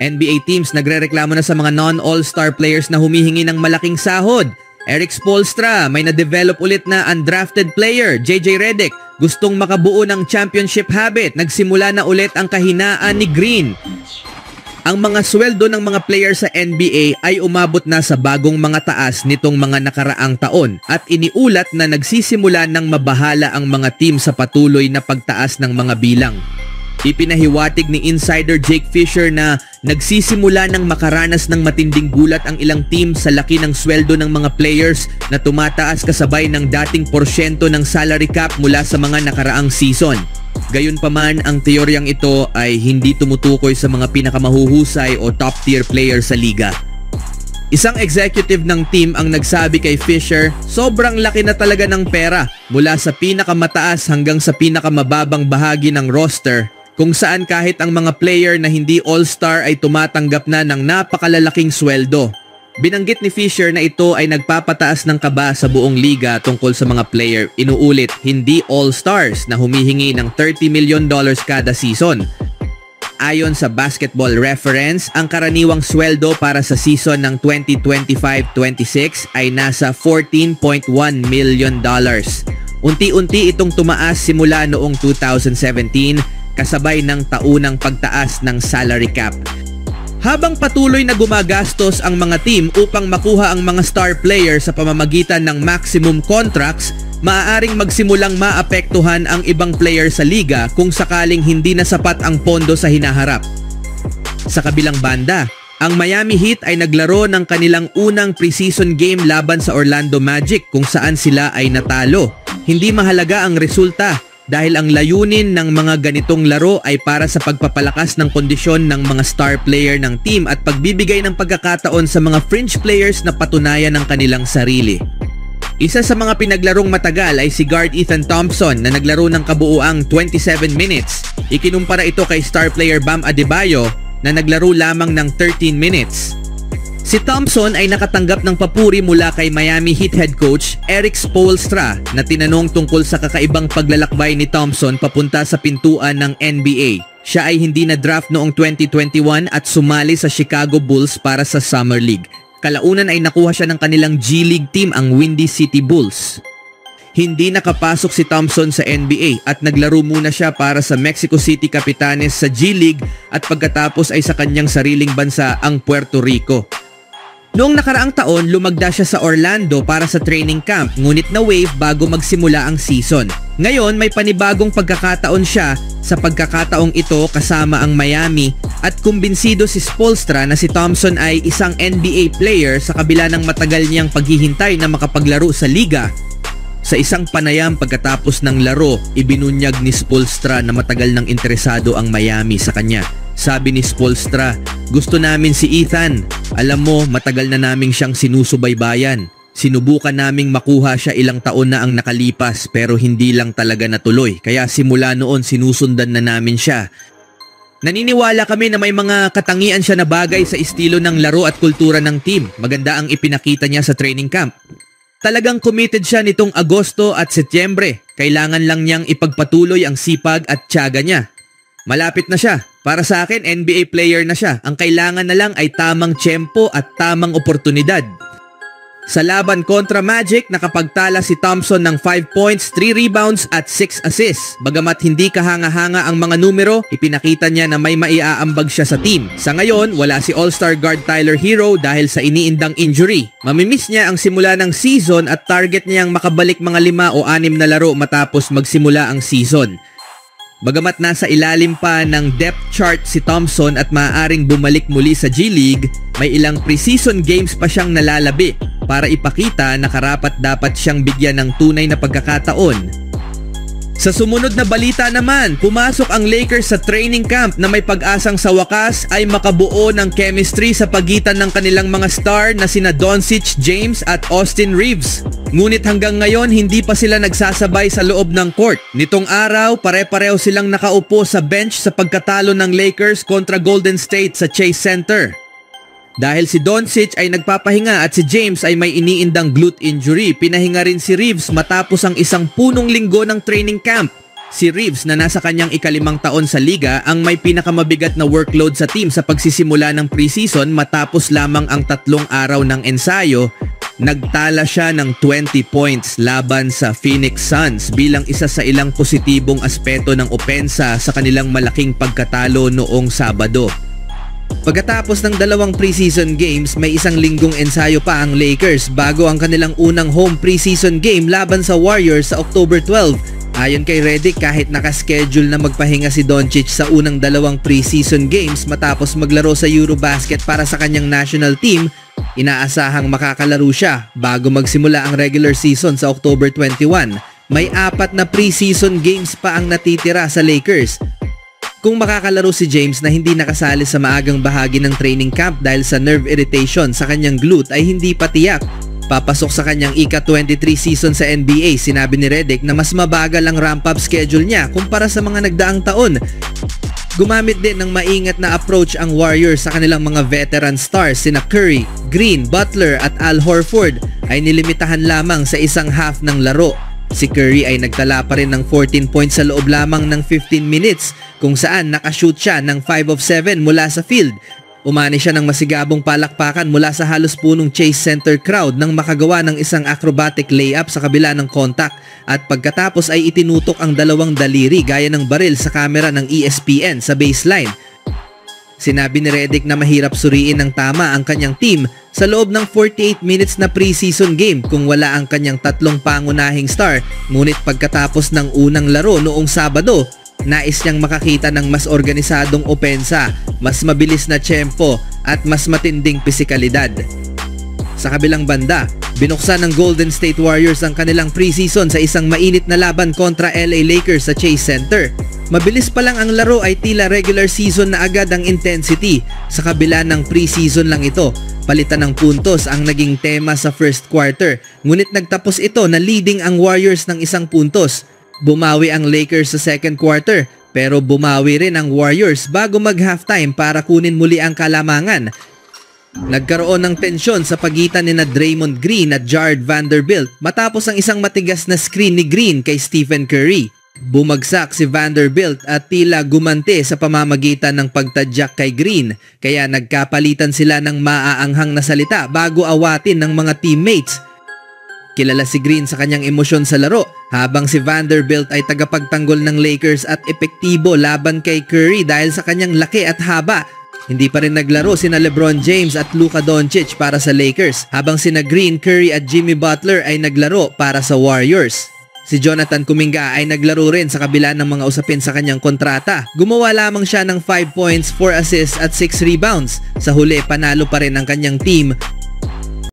NBA teams nagrereklamo na sa mga non-all-star players na humihingi ng malaking sahod. Erik Spoelstra, may na-develop ulit na undrafted player. JJ Redick, gustong makabuo ng championship habit. Nagsimula na ulit ang kahinaan ni Green. Ang mga sweldo ng mga player sa NBA ay umabot na sa bagong mga taas nitong mga nakaraang taon at iniulat na nagsisimula ng mabahala ang mga team sa patuloy na pagtaas ng mga bilang. Ipinahiwatig ni insider Jake Fisher na nagsisimula ng makaranas ng matinding gulat ang ilang team sa laki ng sweldo ng mga players na tumataas kasabay ng dating porsyento ng salary cap mula sa mga nakaraang season. Gayunpaman, ang teoryang ito ay hindi tumutukoy sa mga pinakamahuhusay o top tier player sa liga. Isang executive ng team ang nagsabi kay Fisher, sobrang laki na talaga ng pera mula sa pinakamataas hanggang sa pinakamababang bahagi ng roster, kung saan kahit ang mga player na hindi all-star ay tumatanggap na ng napakalalaking sweldo. Binanggit ni Fisher na ito ay nagpapataas ng kaba sa buong liga tungkol sa mga player. Inuulit, hindi all-stars na humihingi ng $30 million kada season. Ayon sa Basketball Reference, ang karaniwang sweldo para sa season ng 2025-26 ay nasa $14.1 million. Unti-unti itong tumaas simula noong 2017 kasabay ng taunang pagtaas ng salary cap. Habang patuloy na gumagastos ang mga team upang makuha ang mga star player sa pamamagitan ng maximum contracts, maaaring magsimulang maapektuhan ang ibang player sa liga kung sakaling hindi na sapat ang pondo sa hinaharap. Sa kabilang banda, ang Miami Heat ay naglaro ng kanilang unang preseason game laban sa Orlando Magic kung saan sila ay natalo. Hindi mahalaga ang resulta dahil ang layunin ng mga ganitong laro ay para sa pagpapalakas ng kondisyon ng mga star player ng team at pagbibigay ng pagkakataon sa mga fringe players na patunayan ang kanilang sarili. Isa sa mga pinaglarong matagal ay si guard Ethan Thompson na naglaro ng kabuuang 27 minutes. Ikinumpara ito kay star player Bam Adebayo na naglaro lamang ng 13 minutes. Si Thompson ay nakatanggap ng papuri mula kay Miami Heat head coach Erik Spoelstra na tinanong tungkol sa kakaibang paglalakbay ni Thompson papunta sa pintuan ng NBA. Siya ay hindi na-draft noong 2021 at sumali sa Chicago Bulls para sa Summer League. Kalaunan ay nakuha siya ng kanilang G League team, ang Windy City Bulls. Hindi nakapasok si Thompson sa NBA at naglaro muna siya para sa Mexico City Capitanes sa G League at pagkatapos ay sa kanyang sariling bansa, ang Puerto Rico. Noong nakaraang taon, lumagda siya sa Orlando para sa training camp, ngunit na-waive bago magsimula ang season. Ngayon, may panibagong pagkakataon siya sa pagkakataong ito kasama ang Miami at kumbinsido si Spoelstra na si Thompson ay isang NBA player sa kabila ng matagal niyang paghihintay na makapaglaro sa liga. Sa isang panayam pagkatapos ng laro, ibinunyag ni Spoelstra na matagal nang interesado ang Miami sa kanya. Sabi ni Spoelstra, gusto namin si Ethan. Alam mo, matagal na naming siyang sinusubaybayan. Sinubukan naming makuha siya ilang taon na ang nakalipas pero hindi lang talaga natuloy. Kaya simula noon sinusundan na namin siya. Naniniwala kami na may mga katangian siya na bagay sa estilo ng laro at kultura ng team. Maganda ang ipinakita niya sa training camp. Talagang committed siya nitong Agosto at Setyembre. Kailangan lang niyang ipagpatuloy ang sipag at tiyaga niya. Malapit na siya. Para sa akin, NBA player na siya. Ang kailangan na lang ay tamang tiyempo at tamang oportunidad. Sa laban kontra Magic, nakapagtala si Thompson ng 5 points, 3 rebounds at 6 assists. Bagamat hindi kahanga-hanga ang mga numero, ipinakita niya na may maiaambag siya sa team. Sa ngayon, wala si All-Star guard Tyler Hero dahil sa iniindang injury. Mamimiss niya ang simula ng season at target niyang makabalik mga 5 o 6 na laro matapos magsimula ang season. Bagamat nasa ilalim pa ng depth chart si Thompson at maaaring bumalik muli sa G League, may ilang preseason games pa siyang nalalabi para ipakita na karapat-dapat siyang bigyan ng tunay na pagkakataon. Sa sumunod na balita naman, pumasok ang Lakers sa training camp na may pag-asang sa wakas ay makabuo ng chemistry sa pagitan ng kanilang mga star na sina Doncic, James at Austin Reeves. Ngunit hanggang ngayon hindi pa sila nagsasabay sa loob ng court. Nitong araw, pare-pareho silang nakaupo sa bench sa pagkatalo ng Lakers kontra Golden State sa Chase Center. Dahil si Doncic ay nagpapahinga at si James ay may iniindang glute injury, pinahinga rin si Reeves matapos ang isang punong linggo ng training camp. Si Reeves na nasa kanyang ikalimang taon sa liga ang may pinakamabigat na workload sa team sa pagsisimula ng preseason matapos lamang ang 3 araw ng ensayo. Nagtala siya ng 20 points laban sa Phoenix Suns bilang isa sa ilang positibong aspeto ng opensa sa kanilang malaking pagkatalo noong Sabado. Pagkatapos ng 2 preseason games, may 1 linggong ensayo pa ang Lakers bago ang kanilang unang home preseason game laban sa Warriors sa October 12. Ayon kay Redick, kahit nakaschedule na magpahinga si Doncic sa unang 2 preseason games matapos maglaro sa Eurobasket para sa kanyang national team, inaasahang makakalaro siya bago magsimula ang regular season sa October 21. May 4 na preseason games pa ang natitira sa Lakers. Kung makakalaro si James na hindi nakasali sa maagang bahagi ng training camp dahil sa nerve irritation sa kanyang glute ay hindi pa tiyak. Papasok sa kanyang ika-23 season sa NBA, sinabi ni Redick na mas mabagal ang ramp-up schedule niya kumpara sa mga nagdaang taon. Gumamit din ng maingat na approach ang Warriors sa kanilang mga veteran stars sina Curry, Green, Butler at Al Horford ay nilimitahan lamang sa isang half ng laro. Si Curry ay nagtala pa rin ng 14 points sa loob lamang ng 15 minutes kung saan nakashoot siya ng 5 of 7 mula sa field. Umani siya ng masigabong palakpakan mula sa halos punong Chase Center crowd nang makagawa ng isang acrobatic layup sa kabila ng contact at pagkatapos ay itinutok ang 2 daliri gaya ng baril sa kamera ng ESPN sa baseline. Sinabi ni Redick na mahirap suriin ng tama ang kanyang team sa loob ng 48 minutes na preseason game kung wala ang kanyang 3 pangunahing star, ngunit pagkatapos ng unang laro noong Sabado, nais niyang makakita ng mas organisadong opensa, mas mabilis na tiyempo at mas matinding pisikalidad. Sa kabilang banda, binuksan ng Golden State Warriors ang kanilang preseason sa isang mainit na laban kontra LA Lakers sa Chase Center. Mabilis pa lang ang laro ay tila regular season na agad ang intensity. Sa kabila ng preseason lang ito, palitan ng puntos ang naging tema sa first quarter, ngunit nagtapos ito na leading ang Warriors ng 1 puntos. Bumawi ang Lakers sa second quarter pero bumawi rin ang Warriors bago mag-halftime para kunin muli ang kalamangan. Nagkaroon ng tensyon sa pagitan ni Draymond Green at Jared Vanderbilt matapos ang isang matigas na screen ni Green kay Stephen Curry. Bumagsak si Vanderbilt at tila gumante sa pamamagitan ng pagtadyak kay Green kaya nagkapalitan sila ng maaanghang na salita bago awatin ng mga teammates. Kilala si Green sa kanyang emosyon sa laro habang si Vanderbilt ay tagapagtanggol ng Lakers at epektibo laban kay Curry dahil sa kanyang laki at haba. Hindi pa rin naglaro sina LeBron James at Luka Doncic para sa Lakers habang sina Green, Curry at Jimmy Butler ay naglaro para sa Warriors. Si Jonathan Kuminga ay naglaro rin sa kabila ng mga usapin sa kanyang kontrata. Gumawa lamang siya ng 5 points, 4 assists at 6 rebounds. Sa huli, panalo pa rin ang kanyang team